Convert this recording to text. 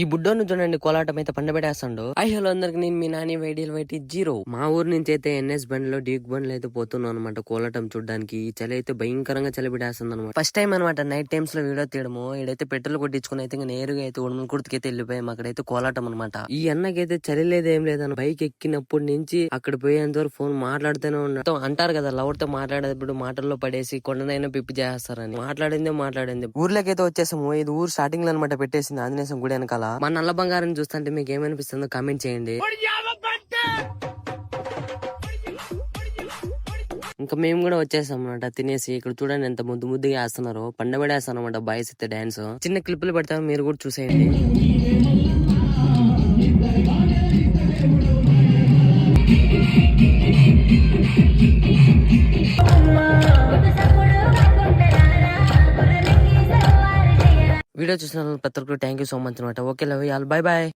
ఈ బుడ్డోని చూడండి కోలాటం అయితే పండబెట్టేస్తాడు. హలో అందరికి, నేను మీ నాని వైడియల్ వైటి జీరో. మా ఊరు నుంచి అయితే ఎన్ఎస్ బండ్లో డ్యూక్ బండ్లు అయితే పోతున్నాం అనమాట కోలాటం చూడడానికి. ఈ చలి అయితే భయంకరంగా చలి పెట్టేస్తుంది అనమాట. ఫస్ట్ టైం అనమాట నైట్ టైమ్స్ లో వీడియో తీయడము. ఇడైతే పెట్రోల్ కొట్టించుకుని అయితే నేరుగా అయితే ఉడమల కుర్తికైతే వెళ్ళిపోయాం. అక్కడైతే కోలాటం అనమాట. ఈ అన్నకైతే చలి లేదేం లేదన్న. బైక్ ఎక్కినప్పటి నుంచి అక్కడ పోయేంత వరకు ఫోన్ మాట్లాడుతూనే ఉన్నాడు. అంటారు కదా, లవర్ తో మాట్లాడేటప్పుడు మాటల్లో పడేసి కొండనైనా పిప్పి చేస్తారని. మాట్లాడింది ఊర్లోకైతే వచ్చేసాము. ఇది ఊరు స్టార్టింగ్ లో అనమాట పెట్టేసింది ఆంజనేయ గుడి వెనకాల. మా నల్ల బంగారం చూస్తుంటే మీకు ఏమనిపిస్తుందో కామెంట్ చేయండి. ఇంకా మేము కూడా వచ్చేసాం అనమాట తినేసి. ఇక్కడ చూడండి ఎంత ముద్దుగా వేస్తున్నారు. పండబడేస్తాను అనమాట బాయ్స్ అయితే డాన్స్. చిన్న క్లిప్పులు పెడతాం, మీరు కూడా చూసేయండి. వీడియో చూసిన ప్రతి ఒక్కరు థ్యాంక్ యూ సో మచ్ అనమాట. Okay love, bye bye.